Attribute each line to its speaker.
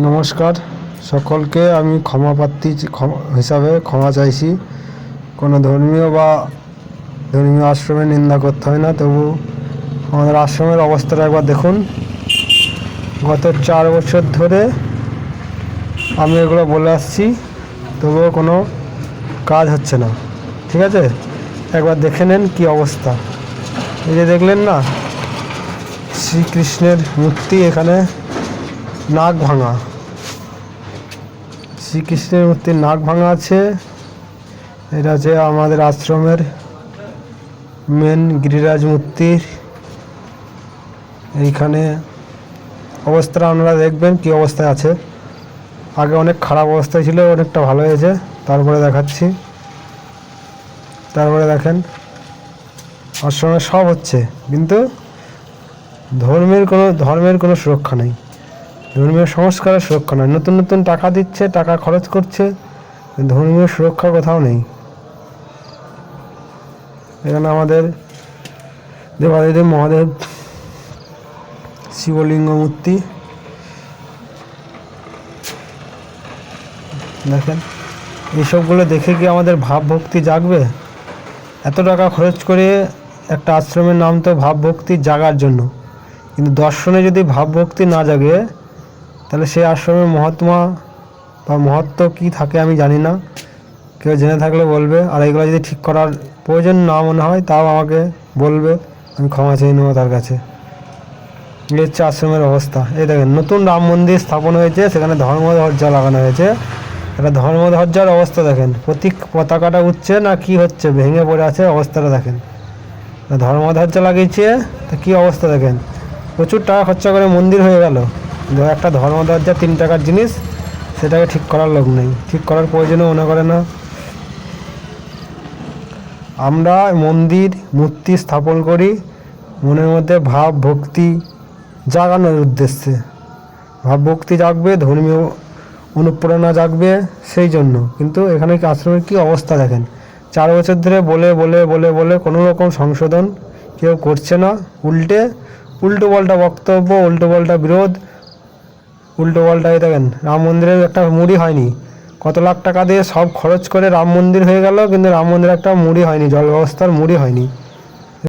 Speaker 1: নমস্কার সকলকে। আমি ক্ষমাপ্রার্থী হিসাবে ক্ষমা চাইছি। কোনো ধর্মীয় আশ্রমের নিন্দা করতে হয় না, তবু আমাদের আশ্রমের অবস্থাটা একবার দেখুন। গত 4 বছর ধরে আমি এগুলো বলে আসছি, তবুও কোনো কাজ হচ্ছে না। ঠিক আছে, একবার দেখে নেন কি অবস্থা। এই যে দেখলেন না, শ্রীকৃষ্ণের মূর্তি, এখানে নাক ভাঙা, শ্রীকৃষ্ণের মূর্তির নাক ভাঙা আছে। এটা হচ্ছে আমাদের আশ্রমের মেন গিরিরাজ মূর্তির। এইখানে অবস্থাটা আপনারা দেখবেন কি অবস্থায় আছে। আগে অনেক খারাপ অবস্থায় ছিল, অনেকটা ভালো হয়েছে। তারপরে দেখাচ্ছি। তারপরে দেখেন আশ্রমে সব হচ্ছে, কিন্তু ধর্মের কোনো সুরক্ষা নেই, ধর্মীয় সংস্কারের সুরক্ষা নেই। নতুন নতুন টাকা দিচ্ছে, টাকা খরচ করছে, ধর্মীয় সুরক্ষা কোথাও নেই। এখানে আমাদের দেবাদিদেব মহাদেব শিবলিঙ্গ মূর্তি দেখেন। এইসবগুলো দেখে কি আমাদের ভাবভক্তি জাগবে? এত টাকা খরচ করে একটা আশ্রমের নাম তো ভাবভক্তি জাগার জন্য, কিন্তু দর্শনে যদি ভাবভক্তি না জাগে, তাহলে সেই আশ্রমের মহাত্মা বা মহত্ব কী থাকে আমি জানি না। কেউ জেনে থাকলে বলবে। আর এগুলো যদি ঠিক করার প্রয়োজন না মনে হয়, তাও আমাকে বলবে, আমি ক্ষমা চেয়ে নেবো তার কাছে। এই হচ্ছে আশ্রমের অবস্থা। এই দেখেন, নতুন রাম মন্দির স্থাপন হয়েছে, সেখানে ধর্মধ্বজা লাগানো হয়েছে। এটা ধর্মধ্বজার অবস্থা দেখেন, পতাকাটা উঠছে না কি হচ্ছে, ভেঙে পড়ে আছে। অবস্থাটা দেখেন, ধর্মধ্বজা লাগিয়েছে, তা কী অবস্থা দেখেন। প্রচুর টাকা খরচা করে মন্দির হয়ে গেল, একটা ধর্মধ্বজা 3 টাকার জিনিস, সেটাকে ঠিক করার লোক নেই, ঠিক করার প্রয়োজনও মনে করে না। আমরা মন্দির মূর্তি স্থাপন করি মনের মধ্যে ভাব ভক্তি জাগানোর উদ্দেশ্যে। ভাব ভক্তি জাগবে, ধর্মীয় অনুপ্রেরণা জাগবে, সেই জন্য। কিন্তু এখানে আশ্রমের কী অবস্থা দেখেন। 4 বছর ধরে বলে বলে বলে বলে কোনো রকম সংশোধন কেউ করছে না। উল্টো পাল্টা বক্তব্য, উল্টো পাল্টা বিরোধ, উল্টো পাল্টাই দেখেন। রাম মন্দিরের একটা মুড়ি হয়নি, কত লাখ টাকা দিয়ে সব খরচ করে রাম মন্দির হয়ে গেল, কিন্তু রাম মন্দিরে একটা মুড়ি হয়নি, জল ব্যবস্থার মুড়ি হয়নি।